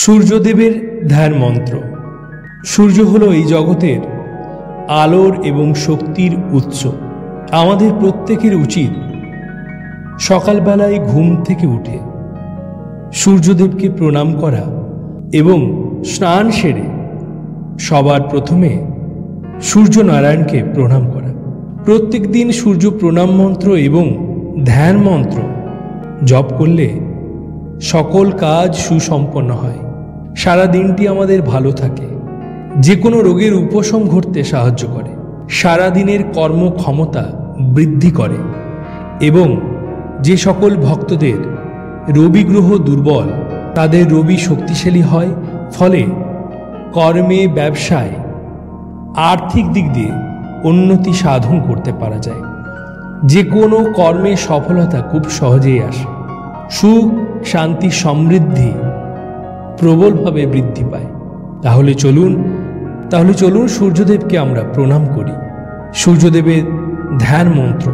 সূর্যদেবের ধ্যান মন্ত্র। সূর্য হলো এই জগতের আলোর এবং শক্তির উৎস। আমাদের প্রত্যেকের উচিত সকালবেলায় ঘুম থেকে উঠে সূর্যদেবকে প্রণাম করা এবং স্নান সেরে সবার প্রথমে সূর্যনারায়ণকে প্রণাম করা। প্রত্যেক দিন সূর্য প্রণাম মন্ত্র এবং ধ্যান মন্ত্র জপ করলে সকল কাজ সুসম্পন্ন হয়। সারা দিনটি আমাদের ভালো থাকে, যে কোনো রোগের উপশম ঘটতে সাহায্য করে, সারা দিনের কর্মক্ষমতা বৃদ্ধি করে এবং যে সকল ভক্তদের রবি গ্রহ দুর্বল তাদের রবি শক্তিশালী হয়, ফলে কর্মে, ব্যবসায়, আর্থিক দিক দিয়ে উন্নতি সাধন করতে পারা যায়। যে কোনো কর্মে সফলতা খুব সহজেই আসে। সুখ, শান্তি, সমৃদ্ধি প্রবলভাবে বৃদ্ধি পায়। তাহলে চলুন সূর্যদেবকে আমরা প্রণাম করি। সূর্যদেবের ধ্যান মন্ত্র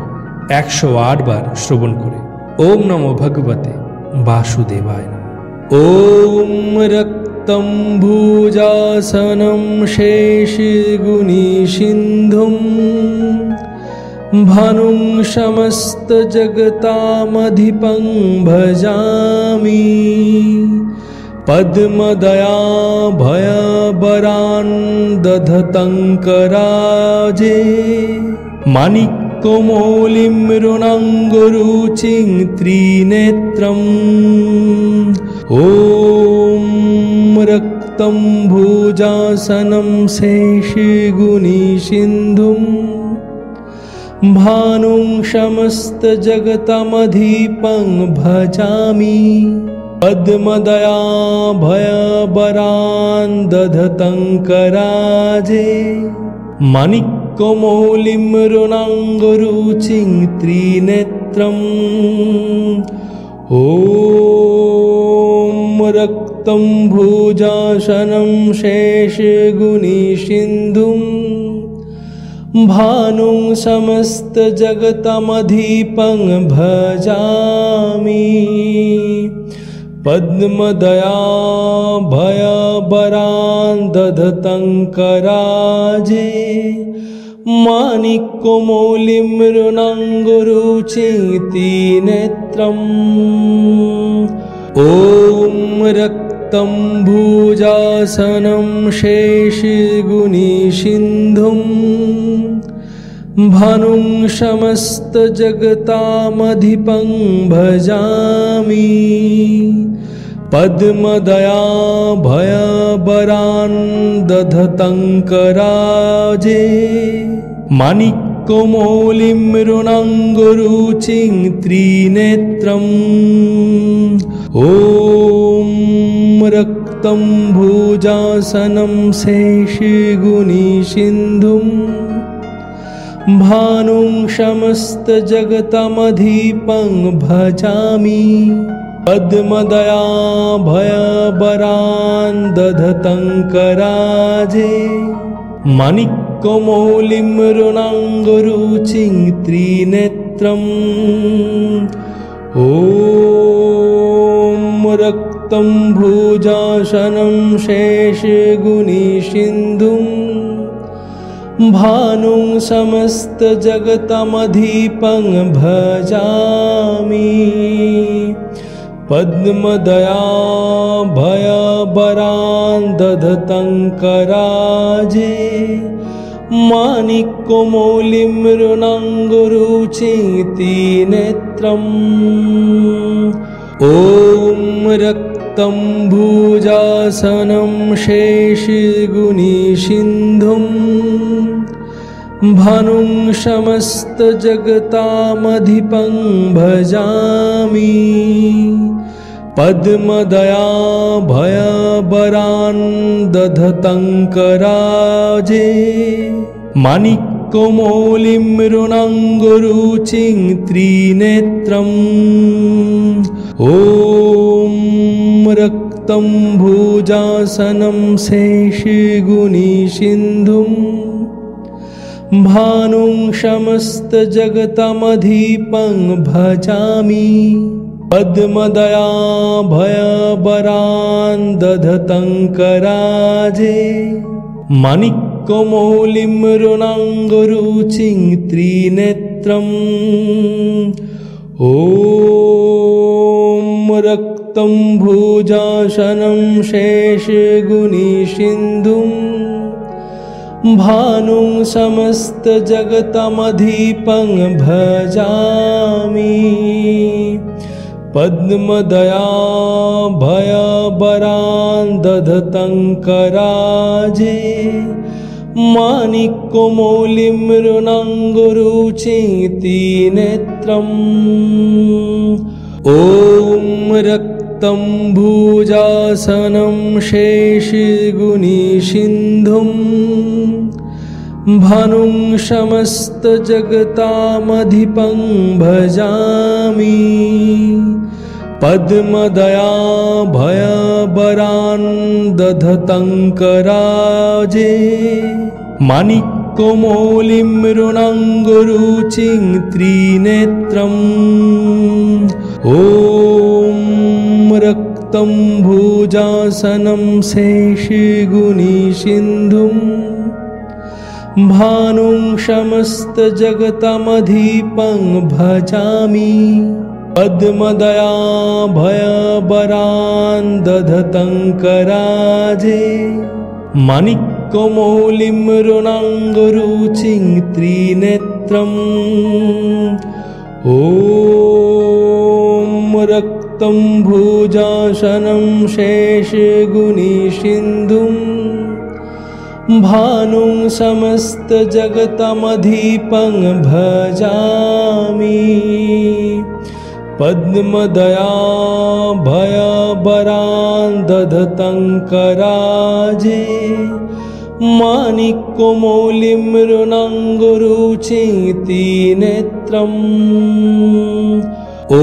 108 বার শ্রবণ করে ওম নমো ভগবতে বাসুদেবায়। ওম রক্তম ভুজাসনম শেষগুণী সিন্ধুম ভানুং সমস্ত জগতামধিপং ভজামি পদ্মদয়াভয়বরান দধতং कराजे माणिक्यमौलिं मृणाङ्गरुचिं त्रिनेत्रम् ॐ रक्तं भुजासनं शेषगुणी सिन्धुं भानुं समस्तजगतमधिपं भजामि पद्मदयाभयबरान् दधतं कराजे माणिक्यमौलिं मृणाङ्गरुचिं त्रिनेत्रम् ॐ रक्तं भुजासनं शेषगुणी सिन्धुं भानुं समस्तजगतमधिपं भजामि पद्मदयाभयबरान् दधतं कराजे माणिक्यमौलिं मृणाङ्गरुचिं त्रिनेत्रम् ॐ रक्तं भुजासनं शेषगुणी सिन्धुं भानुं समस्तजगतामधिपं भजामि पद्मदयाभयबरान् दधतं कराजे माणिक्यमौलिं मृणाङ्गरुचिं त्रिनेत्रम् ॐ रक्तं भुजासनं शेषगुणी सिन्धुं भानुं समस्तजगतमधिपं भजामि पद्मदयाभयबरान् दधतं कराजे माणिक्यमौलिं मृणाङ्गरुचिं त्रिनेत्रम् ॐ रक्तं भुजासनं शेषगुणी सिन्धुं भानुं समस्तजगतमधिपं भजामि पद्मदयाभयबरान् दधतं कराजे माणिक्यमौलिं मृणाङ्गरुचिं त्रिनेत्रम् ॐ रक्तं भुजासनं शेषगुणी सिन्धुं भानुं समस्तजगतामधिपं भजामि पद्मदयाभयबरान् दधतं कराजे माणिक्यमौलिं मृणाङ्गरुचिं त्रिनेत्रम् ॐ रक्तं भुजासनं शेषगुणी सिन्धुं भानुं समस्तजगतमधिपं भजामि पद्मदयाभयवरान् दधतङ्कराजे माणिक्यमौलिं मृणाङ्गरुचिं त्रिनेत्रम् ॐ रक्तं भुजासनं शेषगुणिसिन्धुं भानुं समस्तजगतमधिपं भजामि पद्मदयाभयवरान् दधतङ्कराजे माणिक्यमौलिं मृणाङ्गरुचिं त्रिनेत्रम् ॐ रक्तं भुजासनं शेषगुणिसिन्धुं भानुं समस्तजगतामधिपं भजामि पद्मदयाभयवरान् दधतङ्कराजे माणिक्यमौलिं मृणाङ्गरुचिं त्रिनेत्रम् ॐ रक्तं भुजासनं शेषगुणिसिन्धुं भानुं समस्तजगतमधिपं भजामि पद्मदयाभयवरान् दधतङ्कराजे माणिक्यमौलिं मृणाङ्गरुचिं त्रिनेत्रम् ॐ रक्तं भुजासनं शेषगुणिसिन्धुं भानुं समस्तजगतमधिपं भजामि पद्मदयाभयवरान् दधतङ्कराजे माणिक्यमौलिं मृणाङ्गरुचिं त्रिनेत्रम् ॐ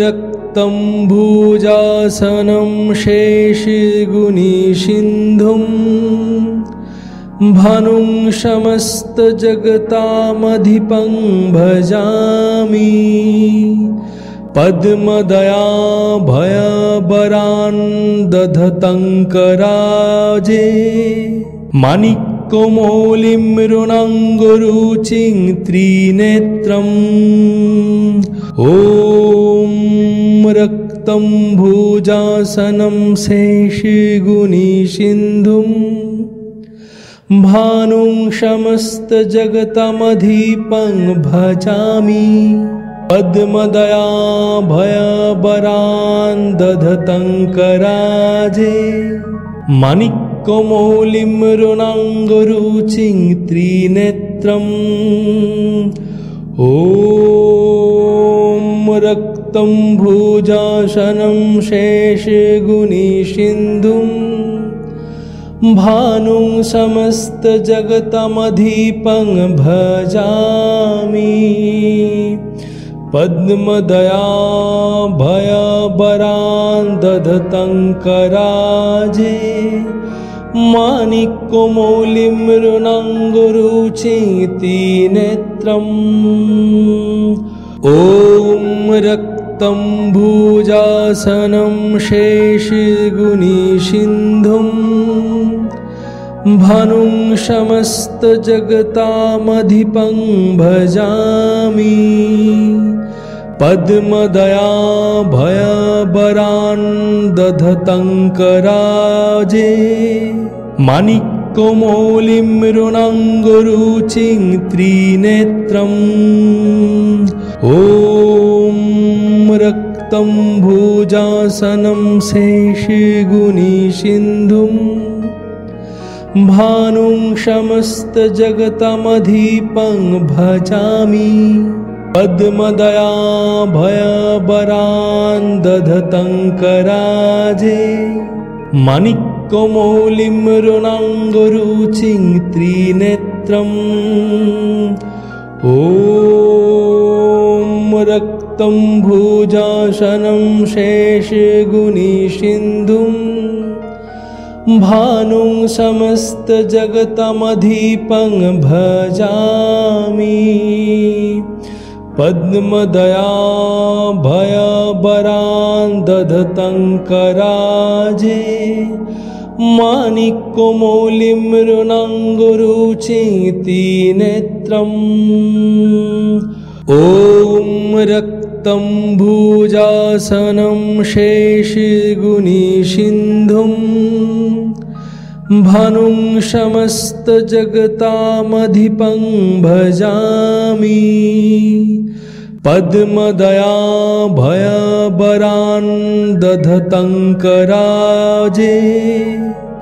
रक्तं भुजासनं शेषगुणिसिन्धुं भानुं समस्तजगतामधिपं भजामि पद्मदयाभयवरान् दधतङ्कराजे माणिक्यमौलिं मृणाङ्गरुचिं त्रिनेत्रम् ॐ रक्तं भुजासनं शेषगुणिसिन्धुं भानुं समस्तजगतमधिपं भजामि पद्मदयाभयवरान् दधतङ्कराजे माणिक्यमौलिं मृणाङ्गरुचिं त्रिनेत्रम् ॐ रक्तं भुजासनं शेषगुणिसिन्धुं भानुं समस्तजगतमधिपं भजामि पद्मदयाभयवरान् दधतङ्कराजे माणिक्यमौलिं मृणाङ्गरुचिं त्रिनेत्रम् ॐ रक्तं भुजासनं शेषगुणिसिन्धुं भानुं समस्तजगतामधिपं भजामि पद्मदयाभयवरान् दधतङ्कराजे माणिक्यमौलिं मृणाङ्गरुचिं त्रिनेत्रम् ॐ रक्तं भुजासनं शेषगुणिसिन्धुं भानुं समस्तजगतमधिपं भजामि पद्मदयाभयवरान् दधतङ्कराजे माणिक्यमौलिं मृणाङ्गरुचिं त्रिनेत्रम् ॐ रक्तं भुजासनं शेषगुणिसिन्धुं भानुं समस्तजगतमधिपं भजामि पद्मदयाभयबरान् दधतङ्कराजे माणिक्यमौलिं रुणाङ्गरुचितिनेत्रम् ॐ रक्तं भुजासनं शेषगुणिसिन्धुं भानुं समस्तजगतामधिपं भजामि पद्मदयाभयबरान् दधतङ्कराजे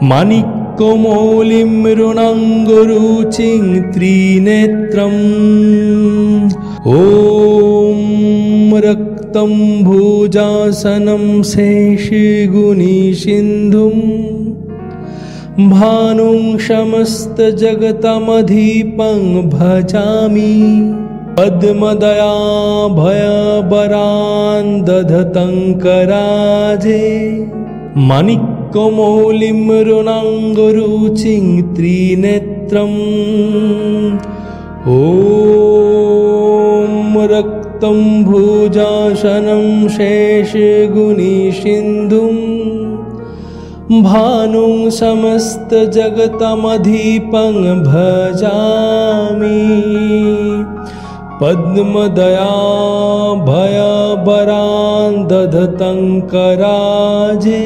माणिक्यमौलिं रुणाङ्गरुचिं त्रिनेत्रम् ॐ रक्तं भुजासनं शेषगुणिसिन्धुं भानुं समस्तजगतमधिपं भजामि पद्मदयाभयबरान् दधतङ्कराजे माणिक्यमौलिं रुणाङ्गरुचिं त्रिनेत्रम् ॐ रक्तं भुजासनं शेषगुणिसिन्धुं भानुं समस्तजगतमधिपं भजामि पद्मदयाभयबरान् दधतङ्कराजे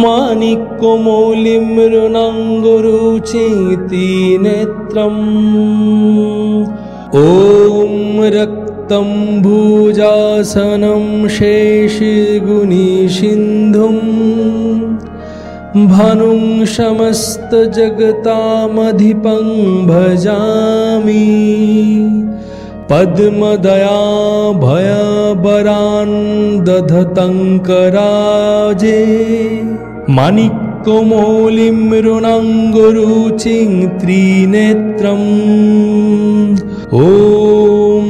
माणिक्यमौलिं रुणाङ्गरुचितिनेत्रम् ॐ रक्तं भुजासनं शेषगुणिसिन्धुं भानुं समस्तजगतामधिपं भजामि पद्मदयाभयबरान् दधतङ्कराजे माणिक्यमौलिं रुणाङ्गरुचिं त्रिनेत्रम् ॐ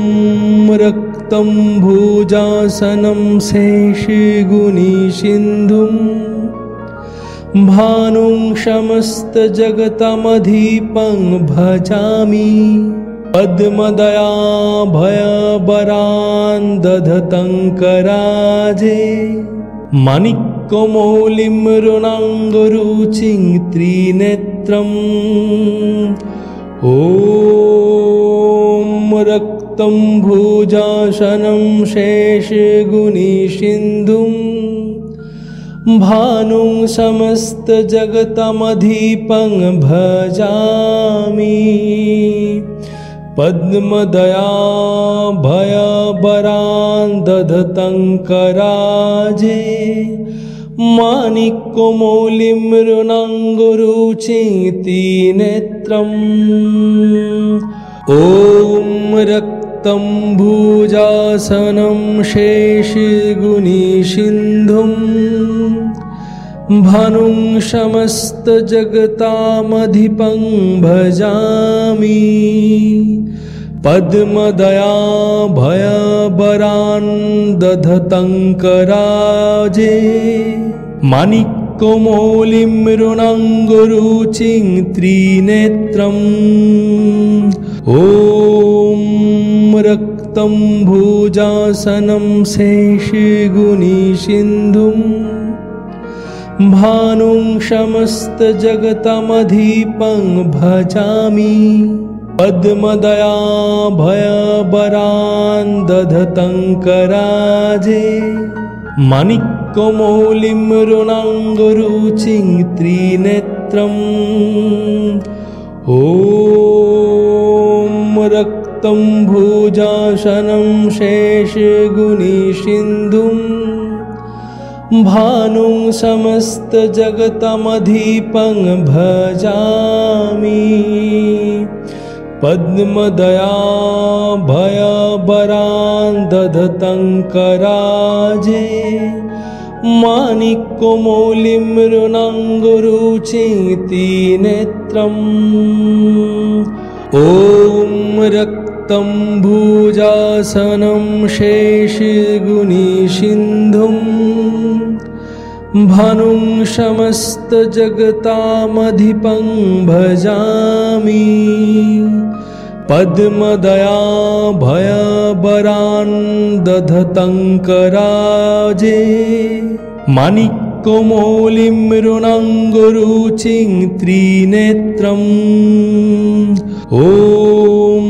रक्तं भुजासनं शेषगुणिसिन्धुं भानुं समस्तजगतमधिपं भजामि पद्मदयाभयबरान् दधतङ्कराजे माणिक्यमौलिं रुणाङ्गरुचिं त्रिनेत्रम् ॐ रक्तं भुजासनं शेषगुणिसिन्धुं भानुं समस्तजगतमधिपं भजामि पद्मदयाभयबरान् दधतङ्कराजे माणिक्यमौलिं रुणाङ्गरुचितिनेत्रम् ॐ रक्तं भुजासनं शेषगुणिसिन्धुं भानुं समस्तजगतामधिपं भजामि पद्मदयाभयबरान् दधतङ्कराजे माणिक्यमौलिं रुणाङ्गरुचिं त्रिनेत्रम् ॐ रक्तं भुजासनं शेषगुणिसिन्धुं भानुं समस्तजगतमधिपं भजामि पद्मदयाभयबरान् दधतङ्कराजे माणिक्यमौलिं रुणाङ्गरुचिं त्रिनेत्रम् ॐ रक्तं भुजासनं शेषगुणिसिन्धुं भानुं समस्तजगतमधिपं भजामि पद्मदयाभयबरान् दधतङ्कराजे माणिक्यमौलिं रुणाङ्गरुचितिनेत्रम् ॐ रक्तं भुजासनं शेषगुणिसिन्धुं भानुं समस्तजगतामधिपं भजामि पद्मदया भयबरान् दधतङ्कराजे माणिक्यमौलिं मृणाङ्गरुचिं त्रिनेत्रम् ॐ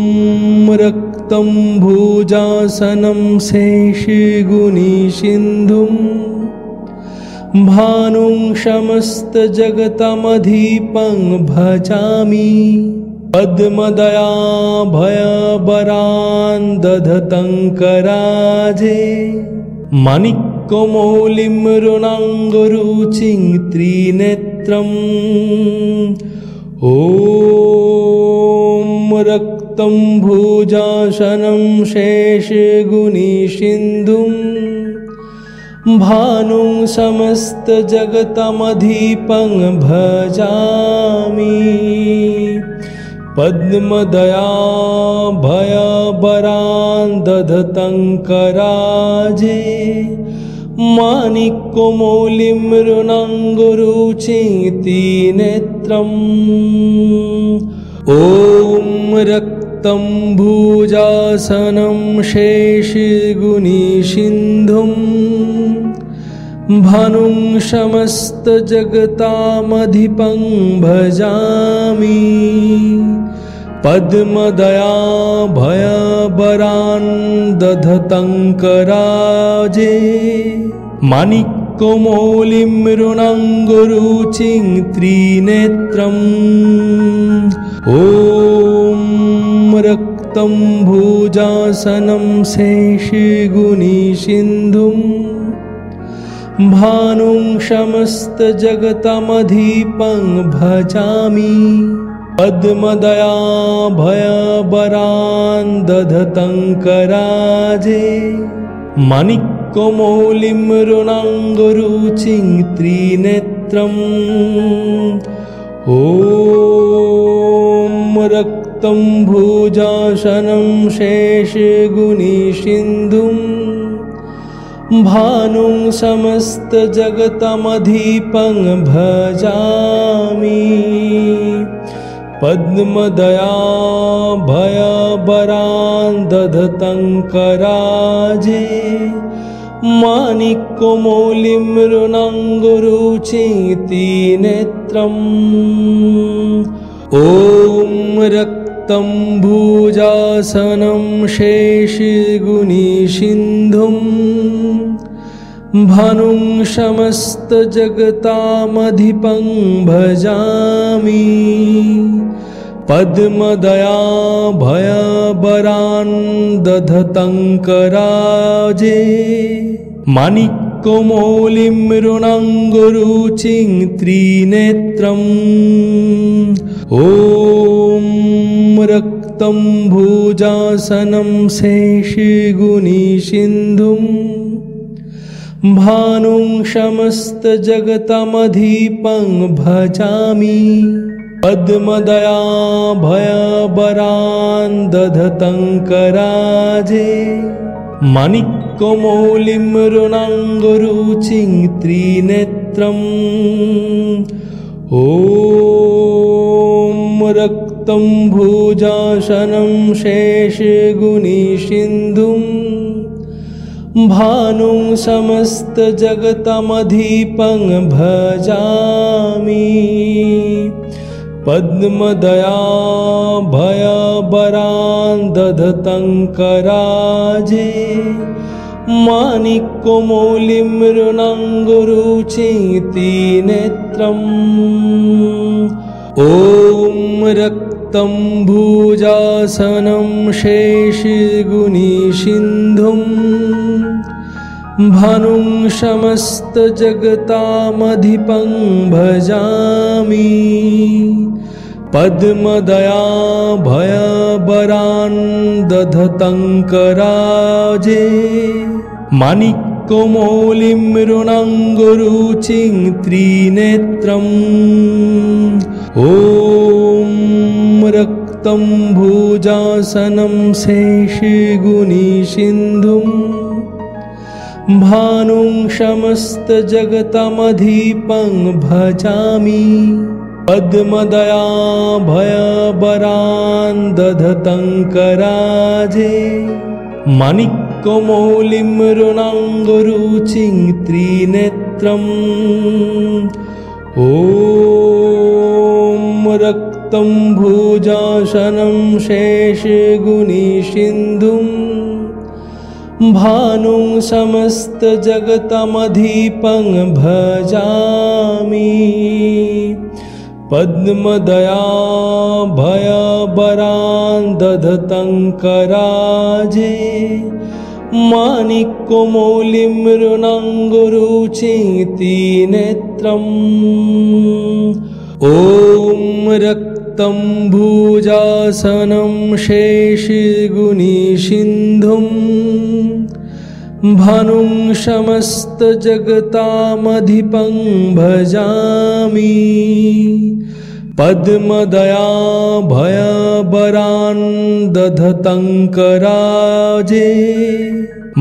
रक्तं भुजासनं शेषगुणिसिन्धुं भानुं समस्तजगतमधिपं भजामि पद्मदया भयबरान् दधतङ्कराजे माणिक्यमौलिं मृणाङ्गरुचिं त्रिनेत्रम् ॐ रक्तं भुजासनं शेषगुणिसिन्धुं भानुं समस्तजगतमधिपं भजामि पद्मदया भयबरान् दधतङ्कराजे माणिक्यमौलिं मृणाङ्गरुचिं त्रिनेत्रम् ॐ रक्तं भुजासनं शेषगुणिसिन्धुं भानुं समस्तजगतामधिपं भजामि पद्मदया भयबरान् दधतङ्कराजे माणिक्यमौलिं मृणाङ्गरुचिं त्रिनेत्रम् ॐ रक्तं भुजासनं शेषगुणिसिन्धुं भानुं समस्तजगतमधिपं भजामि पद्मदया भयबरान् दधतङ्कराजे माणिक्यमौलिं मृणाङ्गरुचिं त्रिनेत्रम् ॐ रक्तं भुजासनं शेषगुणिसिन्धुं भानुं समस्तजगतमधिपं भजामि पद्मदया भयबरान् दधतङ्कराजे माणिक्यमौलिं मृणाङ्गरुचिं त्रिनेत्रम् ॐ रक्तं भुजासनं शेषगुणिसिन्धुं भानुं समस्तजगतामधिपं भजामि पद्मदया भयबरान् दधतङ्कराजे माणिक्यमौलिं मृणाङ्गरुचिं त्रिनेत्रम् ॐ रक्तं भुजासनं शेषगुणिसिन्धुं भानुं समस्तजगतमधिपं भजामि पद्मदया भयबरान् दधतङ्कराजे माणिक्यमौलिं मृणाङ्गरुचिं त्रिनेत्रम् ॐ रक्तं भुजासनं शेषगुणिसिन्धुं भानुं समस्तजगतमधिपं भजामि पद्मदया भयबरान् दधतङ्कराजे माणिक्यमौलिं मृणाङ्गरुचिं त्रिनेत्रम् ॐ रक्तं भुजासनं शेषगुणिसिन्धुं भानुं समस्तजगतामधिपं भजामि पद्मदया भयबरान् दधतङ्कराजे माणिक्यमौलिं मृणाङ्गरुचिं त्रिनेत्रम् ॐ रक्तं भुजासनं शेषगुणिसिन्धुं भानुं समस्तजगतमधिपं भजामि पद्मदयाभयबरान् दधतङ्कराजे माणिक्यमौलिं रुणाङ्गरुचिं त्रिनेत्रम् ॐ रक्तं भुजासनं शेषगुणिसिन्धुं भानुं समस्तजगतमधिपं भजामि पद्मदयाभयबरान् दधतङ्कराजे माणिक्यमौलिं रुणाङ्गरुचिं त्रिनेत्रम् ॐ रक्तं भुजासनं शेषगुणिसिन्धुं भानुं समस्तजगतामधिपं भजामि पद्मदयाभयबरान् दधतङ्कराजे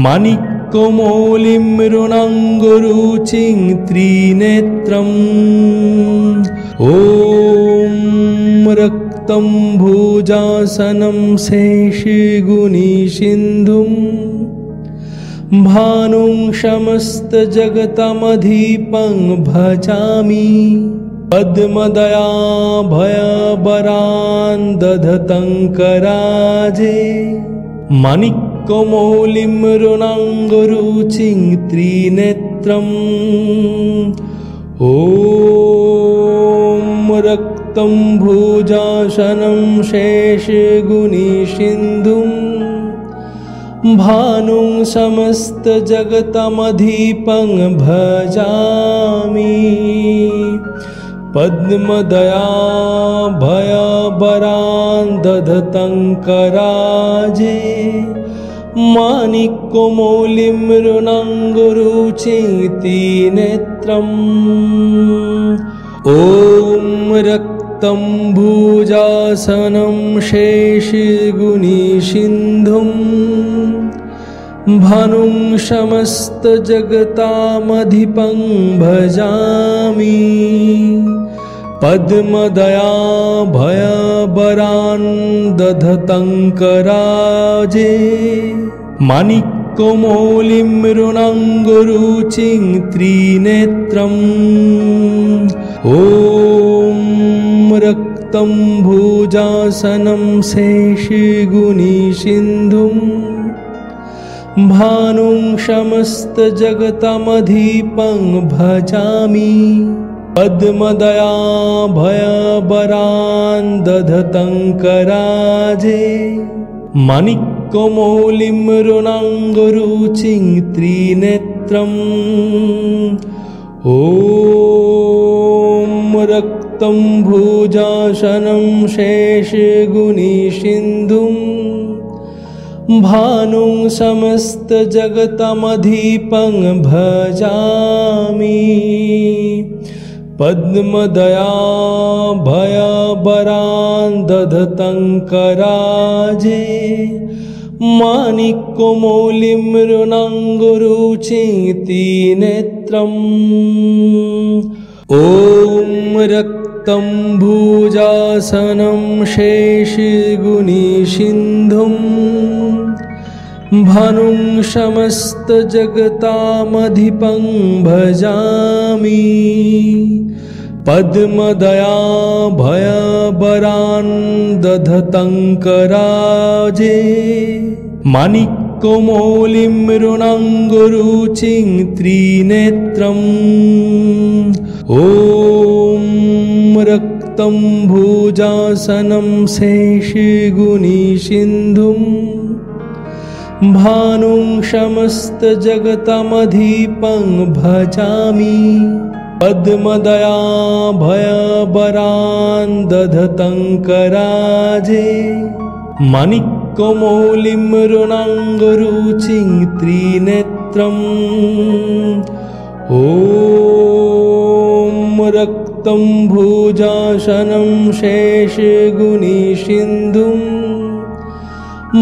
माणिक्यमौलिं रुणाङ्गरुचिं त्रिनेत्रम् ॐ रक्तं भुजासनं शेषगुणिसिन्धुं भानुं समस्तजगतमधिपं भजामि पद्मदयाभयबरान् दधतङ्कराजे माणिक्यमौलिं रुणाङ्गरुचिं त्रिनेत्रम् ॐ रक्तं भुजासनं शेषगुणिसिन्धुं भानुं समस्तजगतमधिपं भजामि पद्मदयाभयबरान् दधतङ्कराजे माणिक्यमौलिं रुणाङ्गरुचिं त्रिनेत्रम् ॐ रक्तं भुजासनं शेषगुणिसिन्धुं भानुं समस्तजगतामधिपं भजामि पद्मदयाभयबरान् दधतङ्कराजे माणिक्यमौलिं रुणाङ्गरुचिं त्रिनेत्रम् ॐ रक्तं भुजासनं शेषगुणिसिन्धुं भानुं समस्तजगतमधिपं भजामि पद्मदयाभयबरान् दधतङ्कराजे माणिक्यमौलिं रुणाङ्गरुचिं त्रिनेत्रम् ॐ रक्तं भुजासनं शेषगुणिसिन्धुं भानुं समस्तजगतमधिपं भजामि पद्मदयाभयबरान् दधतङ्कराजे माणिक्यमौलिं रुणाङ्गरुचिं त्रिनेत्रम् ॐ रक्तं भुजासनं शेषगुणिसिन्धुं भानुं समस्तजगतामधिपं भजामि पद्मदयाभयबरान् दधतङ्कराजे माणिक्यमौलिं रुणाङ्गरुचिं त्रिनेत्रम् ॐ रक्तं भुजासनं शेषगुणिसिन्धुं भानुं समस्तजगतमधिपं भजामि पद्मदयाभयबरान् दधतङ्कराजे माणिक्यमौलिं रुणाङ्गरुचिं त्रिनेत्रम् ॐ रक्तं भुजासनं शेषगुणिसिन्धुं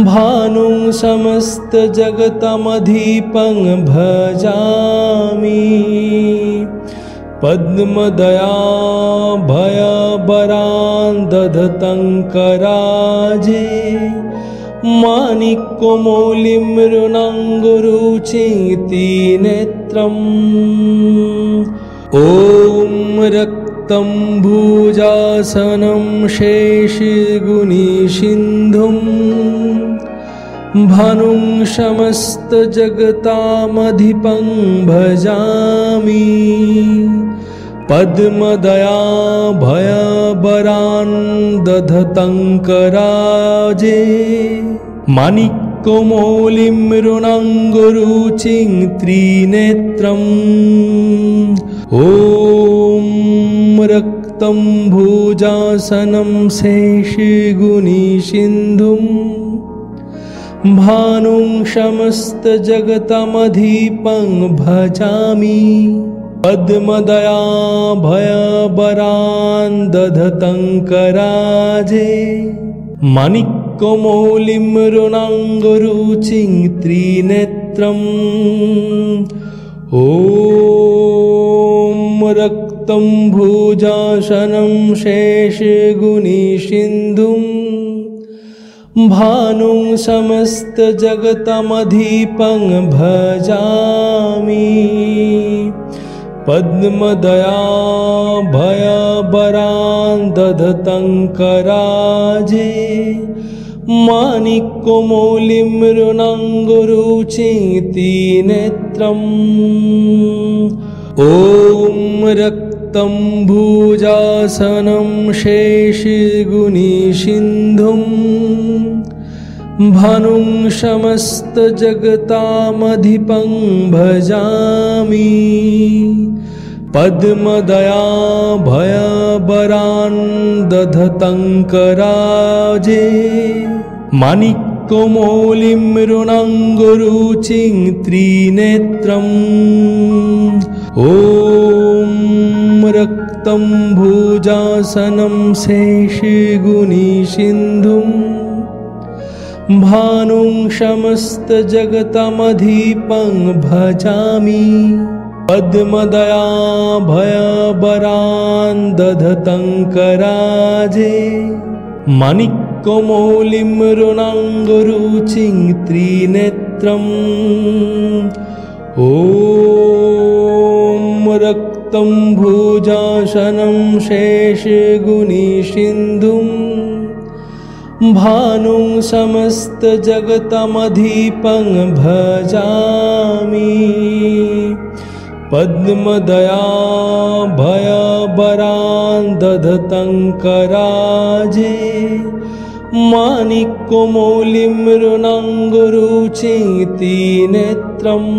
भानुं समस्तजगतमधिपं भजामि पद्मदयाभयबरान् दधतङ्कराजे माणिक्यमौलिं रुणाङ्गरुचिति नेत्रम् ॐ रक्तं भुजासनं शेषगुणिसिन्धुं भानुं समस्तजगतामधिपं भजामि पद्मदयाभयबरान् दधतङ्कराजे माणिक्यमौलिं रुणाङ्गरुचिं त्रिनेत्रम् ॐ रक्तं भुजासनं शेषगुणिसिन्धुं भानुं समस्तजगतमधिपं भजामि पद्मदयाभयबरान् दधतङ्कराजे माणिक्यमौलिं रुणाङ्गरुचिं त्रिनेत्रम् ॐ रक्तं भुजासनं शेषगुणिसिन्धुं भानुं समस्तजगतमधिपं भजामि पद्मदयाभयबरान् दधतङ्कराजे माणिक्यमौलिं रुणाङ्गरुचिति नेत्रम् ॐ रक्तं भुजासनं शेषगुणिसिन्धुं भानुं समस्तजगतामधिपं भजामि पद्मदयाभयबरान् दधतङ्कराजे माणिक्यमौलिं रुणाङ्गरुचिं त्रिनेत्रम् ॐ रक्तं भुजासनं शेषगुणिसिन्धुं भानुं समस्तजगतमधिपं भजामि पद्मदयाभयबरान् दधतङ्कराजे माणिक्यमौलिं रुणाङ्गरुचिं त्रिनेत्रम् ॐ रक्तं भुजासनं शेषगुणिसिन्धुं भानुं समस्तजगतमधिपं भजामि पद्मदयाभयबरान् दधतङ्कराजे माणिक्यमौलिं रुणाङ्गरुचिति नेत्रम्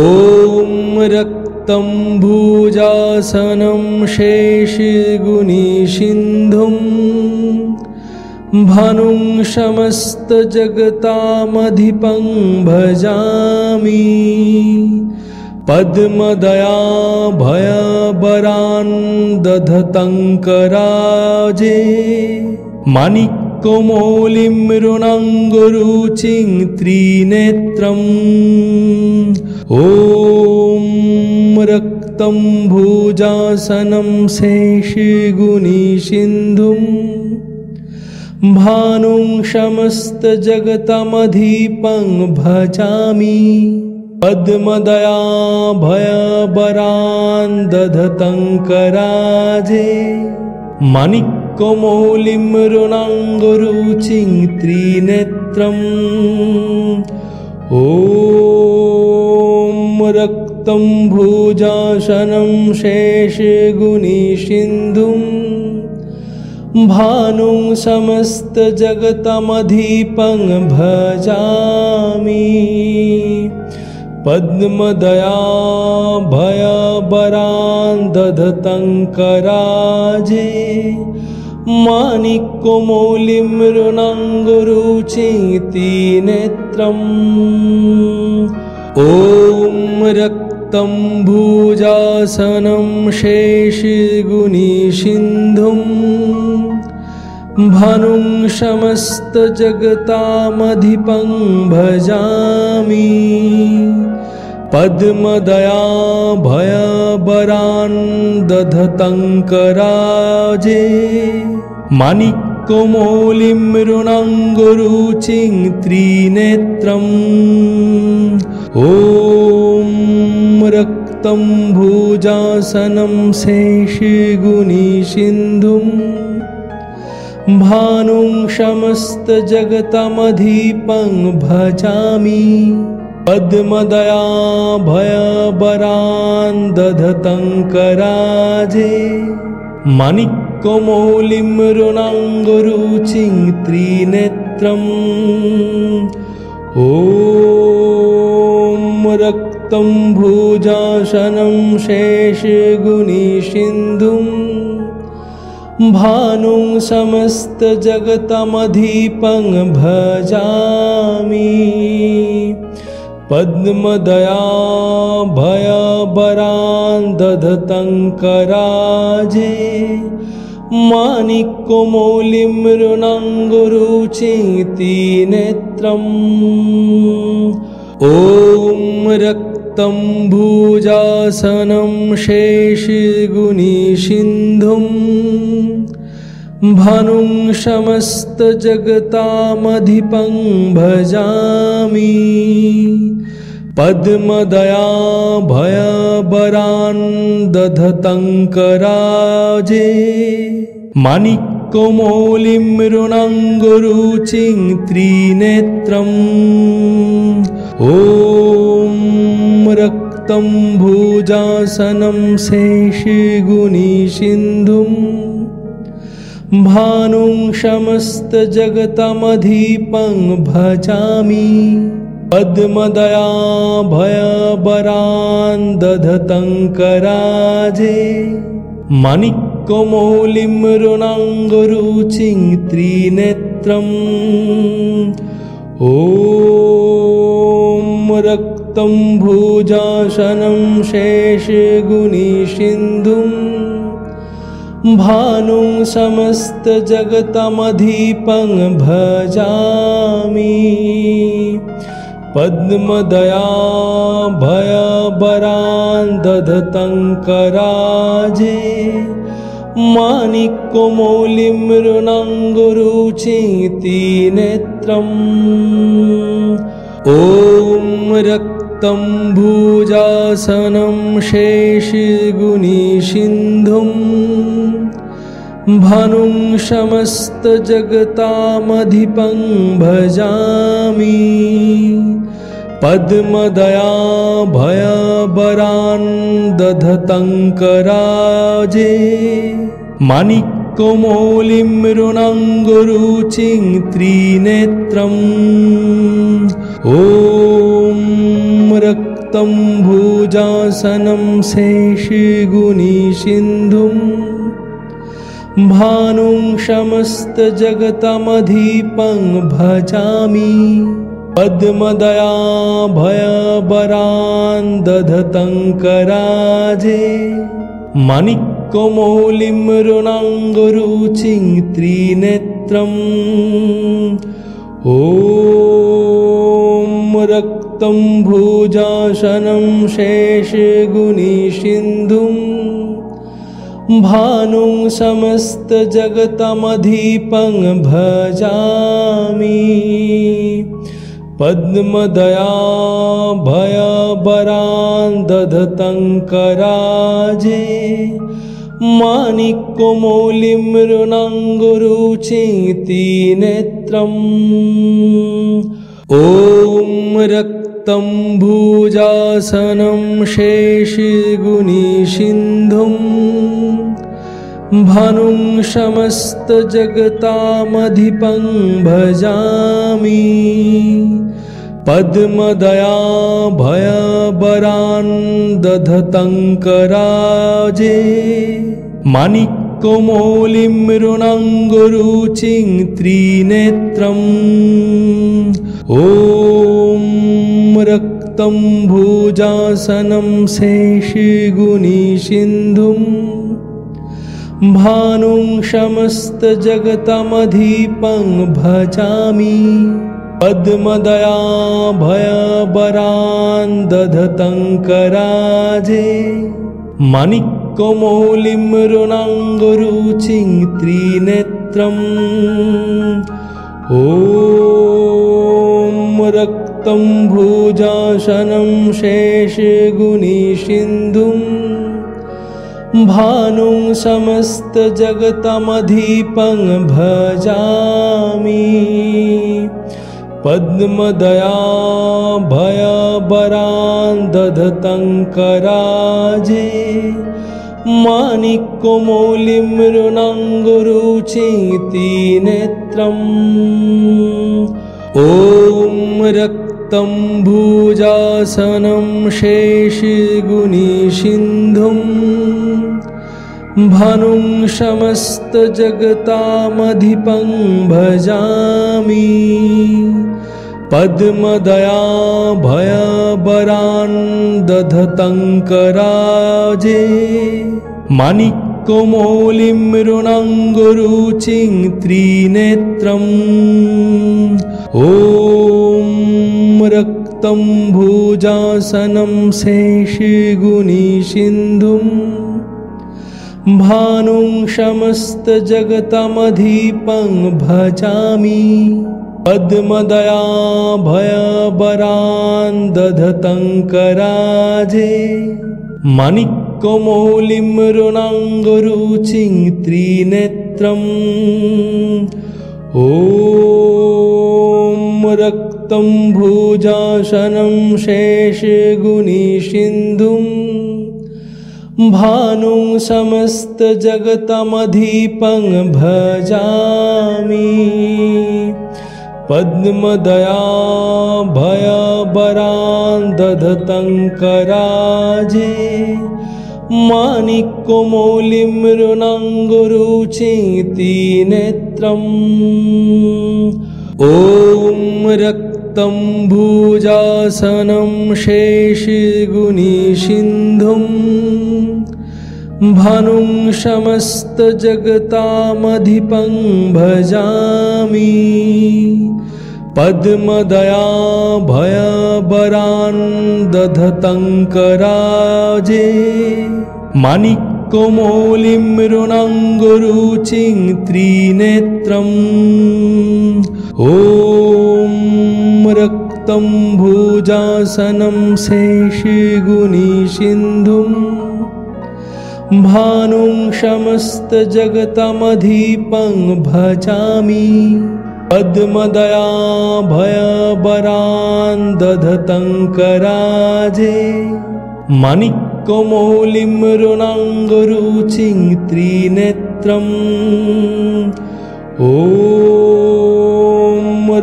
ॐ रक्तं भुजासनं शेषगुणिसिन्धुं भानुं समस्तजगतामधिपं भजामि पद्मदयाभयबरान् दधतङ्कराजे माणिक्यमौलिं रुणाङ्गरुचिं त्रिनेत्रम् ॐ रक्तं भुजासनं शेषगुणिसिन्धुं भानुं समस्तजगतमधिपं भजामि पद्मदयाभयबरान् दधतङ्कराजे माणिक्यमौलिं रुणाङ्गरुचिं त्रिनेत्रम् ॐ रक्तं भुजासनं शेषगुणिसिन्धुं भानुं समस्तजगतमधिपं भजामि पद्मदयाभयबरान् दधतङ्कराजे माणिक्यमौलिं रुणाङ्गरुचिति नेत्रम् ॐ रक्तं भुजासनं शेषगुणिसिन्धुं भानुं समस्तजगतामधिपं भजामि पद्मदयाभयबरान् दधतङ्कराजे माणिक्यमौलिं मृणाङ्गरुचिं त्रिनेत्रम् ॐ रक्तं भुजासनं शेषगुणिसिन्धुं भानुं समस्तजगतमधिपं भजामि पद्मदयाभयबरान् दधतङ्कराजे माणिक्यमौलिं मृणाङ्गरुचिं त्रिनेत्रम् ॐ रक्तं भुजासनं शेषगुणिसिन्धुं भानुं समस्तजगतमधिपं भजामि पद्मदयाभयबरान् दधतङ्कराजे माणिक्यमौलिं मृणाङ्गरुचिं त्रिनेत्रम् ॐ रक्तं भुजासनं शेषगुणिसिन्धुं भानुं समस्तजगतामधिपं भजामि पद्मदयाभयबरान् दधतङ्कराजे माणिक्यमौलिं मृणाङ्गरुचिं त्रिनेत्रम् ॐ रक्तं भुजासनं शेषगुणिसिन्धुं भानुं समस्तजगतमधिपं भजामि पद्मदयाभयबरान् दधतङ्कराजे माणिक्यमौलिं मृणाङ्गरुचिं त्रिनेत्रम् ॐ रक्तं भुजासनं शेषगुणिसिन्धुं भानुं समस्तजगतमधिपं भजामि पद्मदयाभयबरान् दधतङ्कराजे माणिक्यमौलिं मृणाङ्गरुचिं त्रिनेत्रम् ॐ रक्तं भुजासनं शेषगुणिसिन्धुं भानुं समस्तजगतामधिपं भजामि पद्मदयाभयबरान् दधतङ्कराजे माणिक्यमौलिं मृणाङ्गरुचिं त्रिनेत्रम् ॐ रक्तं भुजासनं शेषगुणिसिन्धुं भानुं समस्तजगतमधिपं भजामि पद्मदयाभयबरान् दधतङ्कराजे माणिक्यमौलिं मृणाङ्गरुचिं त्रिनेत्रम् ॐ रक्तं भुजासनं शेषगुणिसिन्धुं भानुं समस्तजगतमधिपं भजामि पद्मदयाभयबरान् दधतङ्कराजे माणिक्यमौलिं मृणाङ्गरुचिं त्रिनेत्रम् ॐ रक्तं भुजासनं शेषगुणिसिन्धुं भानुं समस्तजगतामधिपं भजामि पद्मदयाभयबरान् दधतङ्कराजे माणिक्यमौलिं मृणाङ्गरुचिं त्रिनेत्रम् ॐ रक्तं भुजासनं शेषगुणिसिन्धुं भानुं समस्तजगतमधिपं भजामि पद्मदयाभयवरान् दधतं कराजे माणिक्यमौलिं मृणाङ्गरुचिं त्रिनेत्रम् ॐ रक्तं भुजासनं शेषगुणिसिन्धुं भानुं समस्तजगतमधिपं भजामि पद्मदयाभयवरान् दधतं कराजे माणिक्यमौलिं मृणाङ्गरुचिं त्रिनेत्रम् ॐ रक्तं भुजासनं शेषगुणिसिन्धुं भानुं समस्तजगतामधिपं भजामि पद्मदयाभयवरान् दधतं कराजे माणिक्यमौलिं मृणाङ्गरुचिं त्रिनेत्रम् ॐ रक्तं भुजासनं शेषगुणिसिन्धुं भानुं समस्तजगतमधिपं भजामि पद्मदयाभयवरान् दधतं कराजे माणिक्यमौलिं मृणाङ्गरुचिं त्रिनेत्रम् ॐ रक्तं भुजासनं शेषगुणिसिन्धुं भानुं समस्तजगतमधिपं भजामि पद्मदयाभयवरान् दधतं कराजे माणिक्यमौलिं मृणाङ्गरुचिं त्रिनेत्रम् ॐ रक्तं भुजासनं शेषगुणिसिन्धुं भानुं समस्तजगतामधिपं भजामि पद्मदयाभयवरान् दधतं कराजे माणिक्यमौलिं मृणाङ्गरुचिं त्रिनेत्रम् ॐ रक्तं भुजासनं शेषगुणिसिन्धुं भानुं समस्तजगतमधिपं भजामि पद्मदयाभयवरान् दधतं कराजे माणिक्यमौलिं मृणाङ्गरुचिं त्रिनेत्रम् ॐ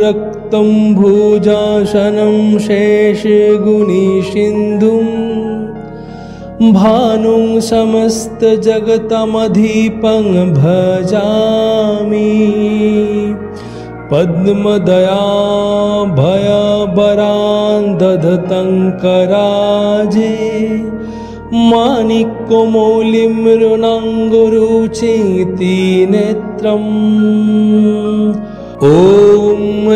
रक्तं भुजासनं शेषगुणिसिन्धुं भानुं समस्तजगतमधिपं भजामि पद्मदयाभयवरान् दधतं कराजे माणिक्यमौलिं मृणाङ्गरुचिं त्रिनेत्रम् ॐ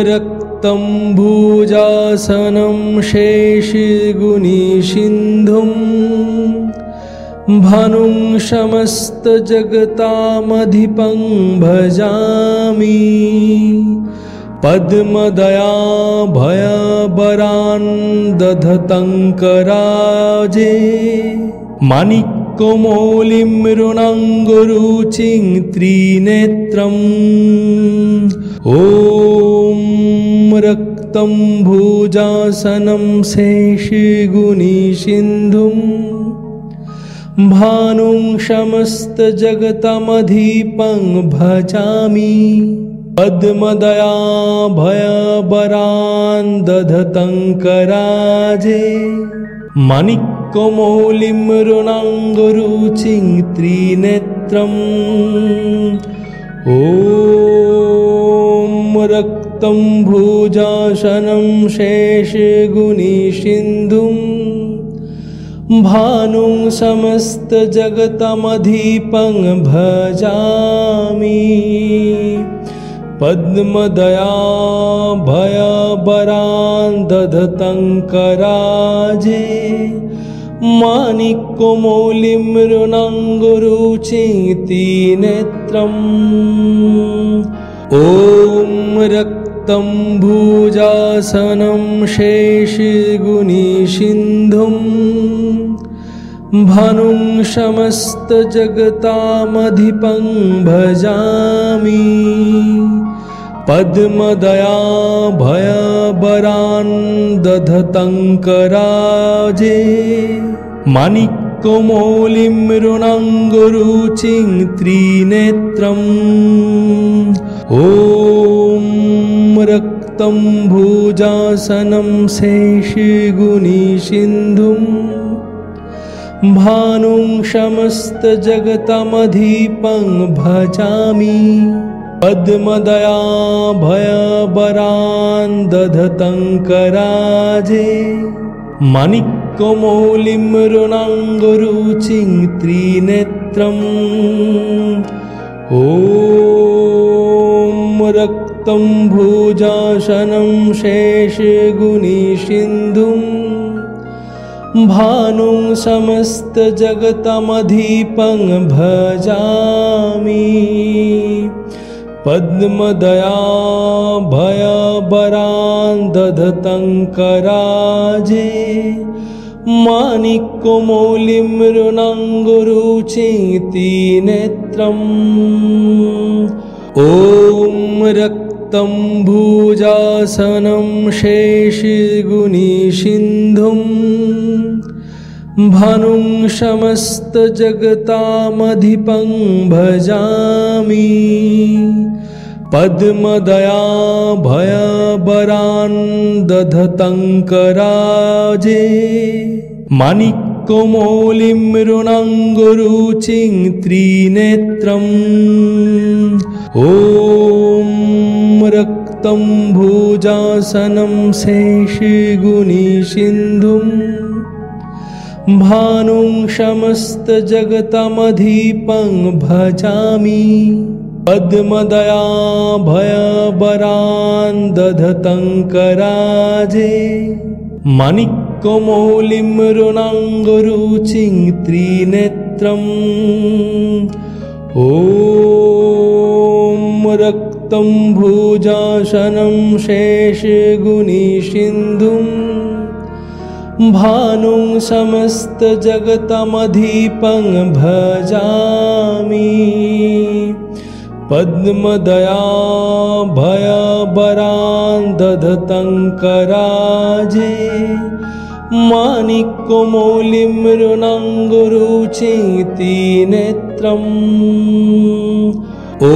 रक्तं भुजासनं शेषगुणिसिन्धुं भानुं समस्तजगतामधिपं भजामि पद्मदयाभयवरान् दधतं कराजे माणिक्यमौलिं मृणाङ्गरुचिं त्रिनेत्रम् ॐ रक्तं भुजासनं शेषगुणिसिन्धुं भानुं समस्तजगतमधिपं भजामि पद्मदयाभयवरान् दधतं कराजे माणिक्यमौलिं मृणाङ्गरुचिं त्रिनेत्रम् ॐ रक्तं भुजासनं शेषगुणिसिन्धुं भानुं समस्तजगतमधिपं भजामि पद्मदयाभयाबरान् दधतङ्कराजे माणिक्यमौलिं रुणाङ्गरुचितिनेत्रम् ॐ रक्तं भुजासनं शेषगुणिसिन्धुं भानुं समस्तजगतामधिपं भजामि पद्मदयाभयाबरान् दधतङ्कराजे माणिक्यमौलिं रुणाङ्गरुचिं त्रिनेत्रम् ॐ रक्तं भुजासनं शेषगुणिसिन्धुं भानुं समस्तजगतमधिपं भजामि पद्मदयाभयाबरान् दधतङ्कराजे माणिक्यमौलिं रुणाङ्गरुचिं त्रिनेत्रम् ॐ रक्तं भुजासनं शेषगुणिसिन्धुं भानुं समस्तजगतमधिपं भजामि पद्मदयाभयाबरान् दधतङ्कराजे माणिक्यमौलिं रुणाङ्गरुचितिनेत्रम् ॐ रक्तं भुजासनं शेषगुणिसिन्धुं भानुं समस्तजगतामधिपं भजामि पद्मदयाभयाबरान् दधतङ्कराजे माणिक्यमौलिं रुणाङ्गरुचिं त्रिनेत्रम् ॐ रक्तं भुजासनं शेषगुणिसिन्धुं भानुं समस्तजगतमधिपं भजामि पद्मदयाभयाबरान् दधतङ्कराजे माणिक्यमौलिं रुणाङ्गरुचिं त्रिनेत्रम् ॐ रक्तं भुजासनं शेषगुणिसिन्धुं भानुं समस्तजगतमधिपं भजामि पद्मदयाभयाबरान् दधतङ्कराजे माणिक्यमौलिं रुणाङ्गरुचितिनेत्रम् ॐ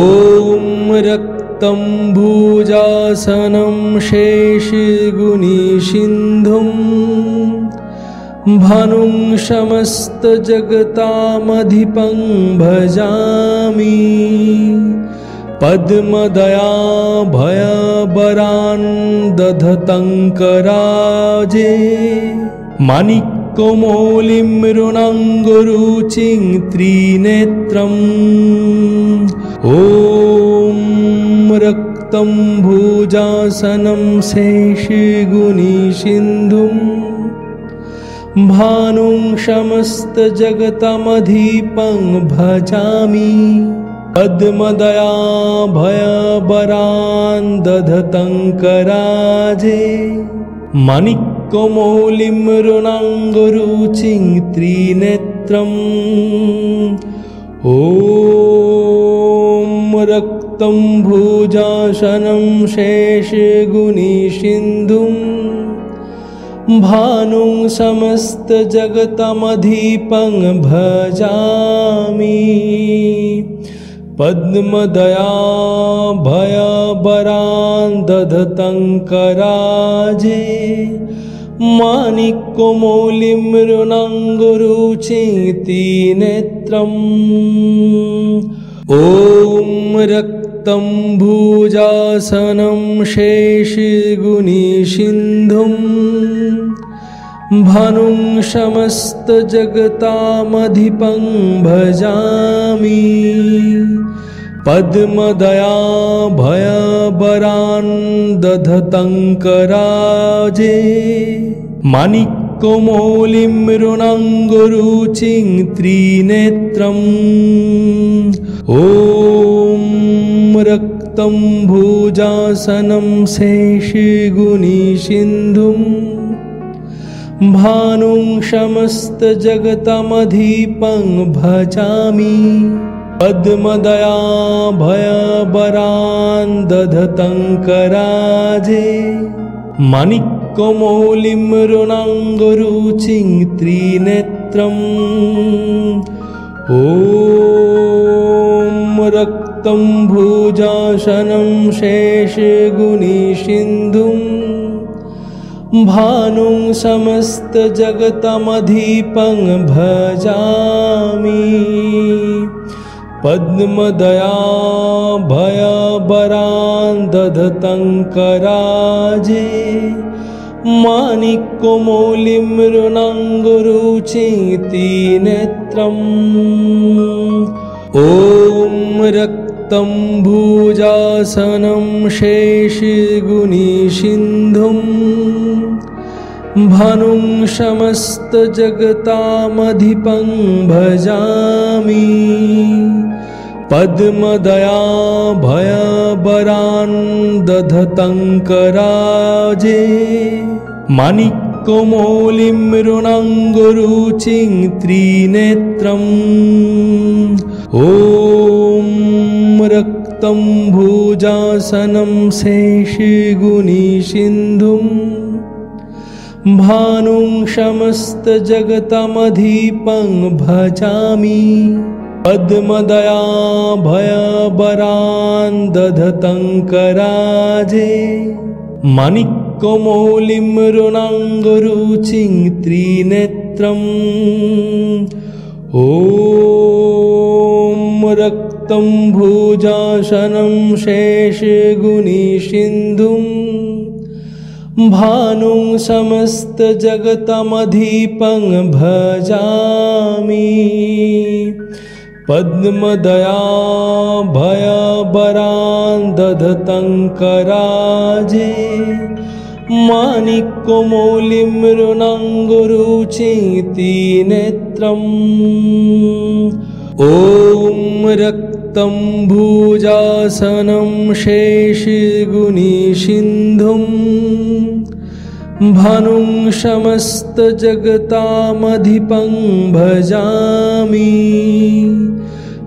रक्तं भुजासनं शेषगुणिसिन्धुं भानुं समस्तजगतामधिपं भजामि पद्मदयाभयाबरान् दधतङ्कराजे माणिक्यमौलिं रुणाङ्गरुचिं त्रिनेत्रम् ॐ रक्तं भुजासनं शेषगुणिसिन्धुं भानुं समस्तजगतमधिपं भजामि पद्मदयाभयाबरान् दधतङ्कराजे माणिक्यमौलिं रुणाङ्गरुचिं त्रिनेत्रम् ॐ रक्तं भुजासनं शेषगुणिसिन्धुं भानुं समस्तजगतमधिपं भजामि पद्मदयाभयाबरान् दधतङ्कराजे माणिक्यमौलिं रुणाङ्गरुचितिनेत्रम् ॐ रक्तं भुजासनं शेषगुणिसिन्धुं भानुं समस्तजगतामधिपं भजामि पद्मदयाभयबरान् दधतङ्कराजे माणिक्यमौलिं मृणाङ्गरुचिं त्रिनेत्रम् ॐ रक्तं भुजासनं शेषगुणिसिन्धुं भानुं समस्तजगतमधिपं भजामि पद्मदयाभयबरान् दधतङ्कराजे माणिक्यमौलिं मृणाङ्गरुचिं त्रिनेत्रम् ॐ रक्तं भुजासनं शेषगुणिसिन्धुं भानुं समस्तजगतमधिपं भजामि पद्मदयाभयबरान् दधतङ्कराजे माणिक्यमौलिं मृणाङ्गरुचिं त्रिनेत्रम् ॐ रक्तं भुजासनं शेषगुणिसिन्धुं भानुं समस्तजगतामधिपं भजामि पद्मदयाभयबरान् दधतङ्कराजे माणिक्यमौलिं मृणाङ्गरुचिं त्रिनेत्रम् ॐ रक्तं भुजासनं शेषगुणिसिन्धुं भानुं समस्तजगतमधिपं भजामि पद्मदयाभयबरान् दधतङ्कराजे माणिक्यमौलिं मृणाङ्गरुचिं त्रिनेत्रम् ॐ रक्तं भुजासनं शेषगुणिसिन्धुं भानुं समस्तजगतमधिपं भजामि पद्मदयाभयबरान् दधतङ्कराजे माणिक्यमौलिं मृणाङ्गरुचिं त्रिनेत्रम् ॐ रक्तं भुजासनं शेषगुणिसिन्धुं भानुं समस्तजगतामधिपं भजामि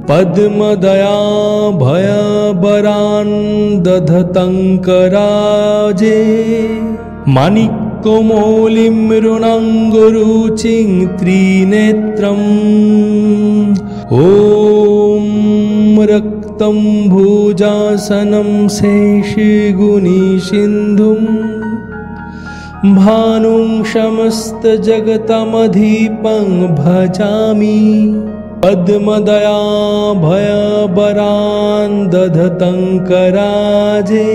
पद्मदयाभयबरान् दधतङ्कराजे माणिक्यमौलिं मृणाङ्गरुचिं त्रिनेत्रम् ॐ रक्तं भुजासनं शेषगुणिसिन्धुं भानुं समस्तजगतमधिपं भजामि पद्मदयाभयबरान् दधतङ्कराजे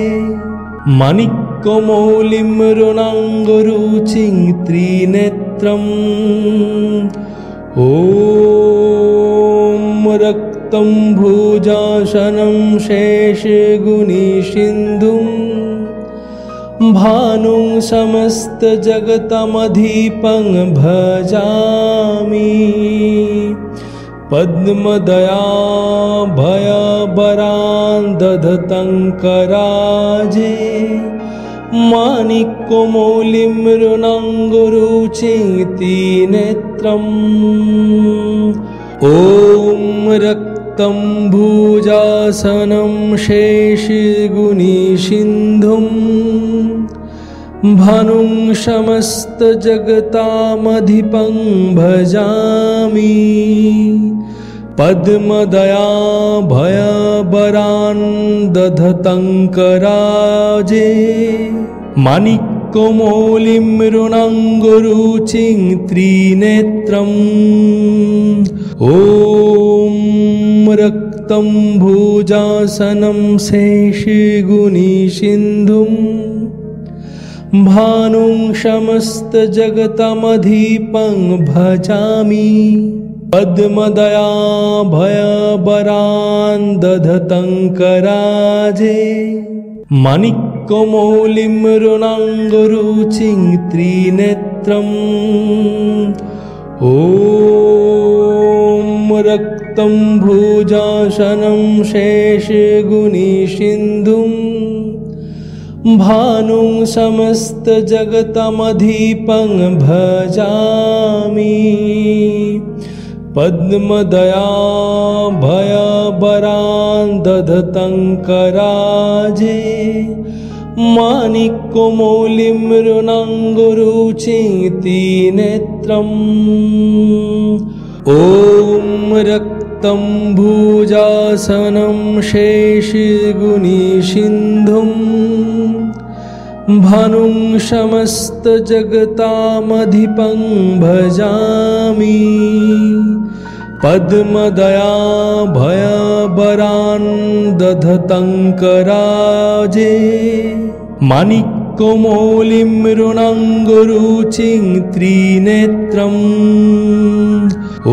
माणिक्यमौलिं मृणाङ्गरुचिं त्रिनेत्रम् ॐ रक्तं भुजासनं शेषगुणिसिन्धुं भानुं समस्तजगतमधिपं भजामि पद्मदयाभयबरान् दधतङ्कराजे माणिक्यमौलिं मृणाङ्गरुचिं त्रिनेत्रम् ॐ रक्तं भुजासनं शेषगुणिसिन्धुं भानुं समस्तजगतामधिपं भजामि पद्मदयाभयबरान् दधतङ्कराजे माणिक्यमौलिं मृणाङ्गरुचिं त्रिनेत्रम् ॐ रक्तं भुजासनं शेषगुणिसिन्धुं भानुं समस्तजगतमधिपं भजामि पद्मदयाभयबरान् दधतङ्कराजे माणिक्यमौलिं रुणाङ्गरुचिं त्रिनेत्रम् ॐ रक्तं भुजासनं शेषगुणिसिन्धुं भानुं समस्तजगतमधिपं भजामि पद्मदयाभयबरान् दधतङ्कराजे माणिक्यमौलिं रुणाङ्गरुचिं त्रिनेत्रम् ॐ रक्तं भुजासनं शेषगुणिसिन्धुं भानुं समस्तजगतामधिपं भजामि पद्मदयाभयबरान् दधतङ्कराजे माणिक्यमौलिं रुणाङ्गरुचिं त्रिनेत्रम्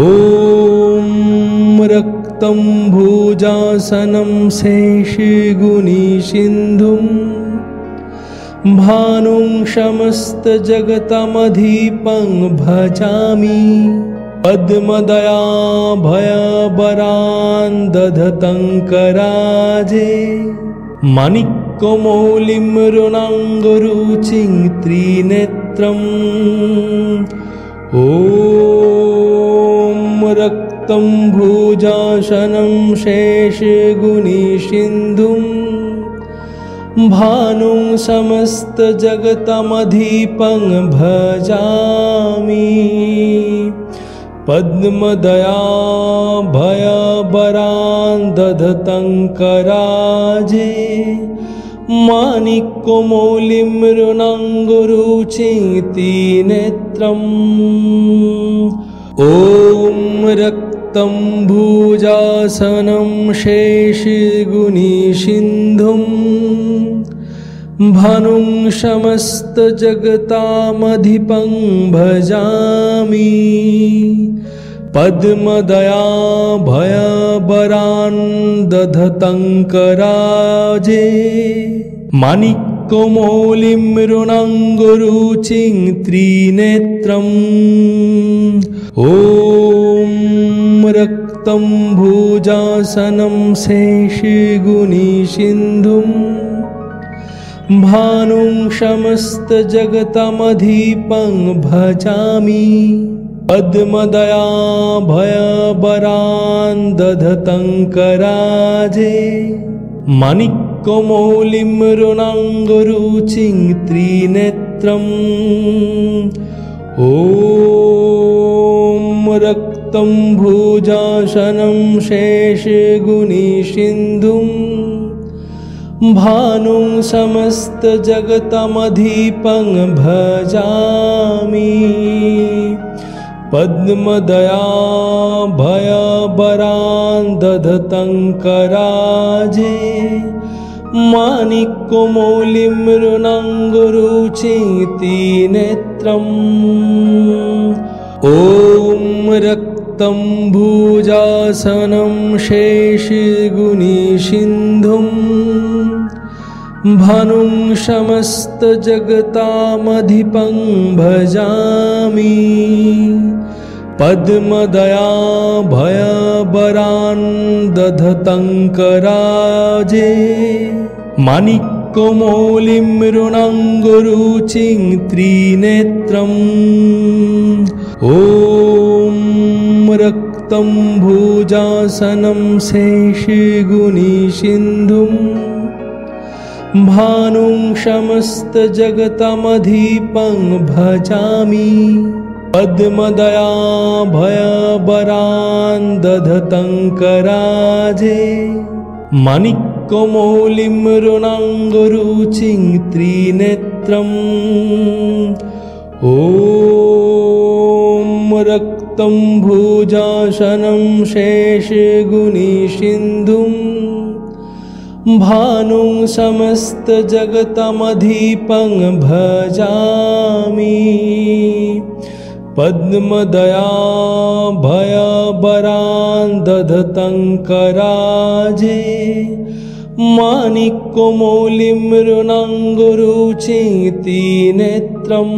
ॐ रक्तं भुजासनं शेषगुणिसिन्धुं भानुं समस्तजगतमधिपं भजामि पद्मदयाभयबरान् दधतङ्कराजे माणिक्यमौलिं रुणाङ्गरुचिं त्रिनेत्रम् ॐ रक्तं भुजासनं शेषगुणिसिन्धुं भानुं समस्तजगतमधिपं भजामि पद्मदयाभयबरान् दधतङ्कराजे माणिक्यमौलिं रुणाङ्गरुचिं त्रिनेत्रम् ॐ रक्तं भुजासनं शेषगुणिसिन्धुं भानुं समस्तजगतामधिपं भजामि पद्मदयाभयबरान् दधतङ्कराजे माणिक्यमौलिं रुणाङ्गरुचिं त्रिनेत्रम् ॐ रक्तं भुजासनं शेषगुणिसिन्धुं भानुं समस्तजगतमधिपं भजामि पद्मदयाभयबरान् दधतङ्कराजे माणिक्यमौलिं रुणाङ्गरुचिं त्रिनेत्रम् ॐ रक्तं भुजासनं शेषगुणिसिन्धुं भानुं समस्तजगतमधिपं भजामि पद्मदयाभयबरान् दधतङ्कराजे माणिक्यमौलिं रुणाङ्गरुचिं त्रिनेत्रम् ॐ रक्तं भुजासनं शेषगुणिसिन्धुं भानुं समस्तजगतामधिपं भजामि पद्मदयाभयबरान् दधतङ्कराजे माणिक्यमौलिं रुणाङ्गरुचिं त्रिनेत्रम् ॐ रक्तं भुजासनं शेषगुणिसिन्धुं भानुं समस्तजगतमधिपं भजामि पद्मदयाभयबरान् दधतङ्कराजे माणिक्यमौलिं रुणाङ्गरुचिं त्रिनेत्रम् ॐ रक्तं भुजासनं शेषगुणिसिन्धुं भानुं समस्तजगतमधिपं भजामि पद्मदया भयबरान् दधतं कराजे माणिक्यमौलिं रुणाङ्गरुचेति नेत्रम्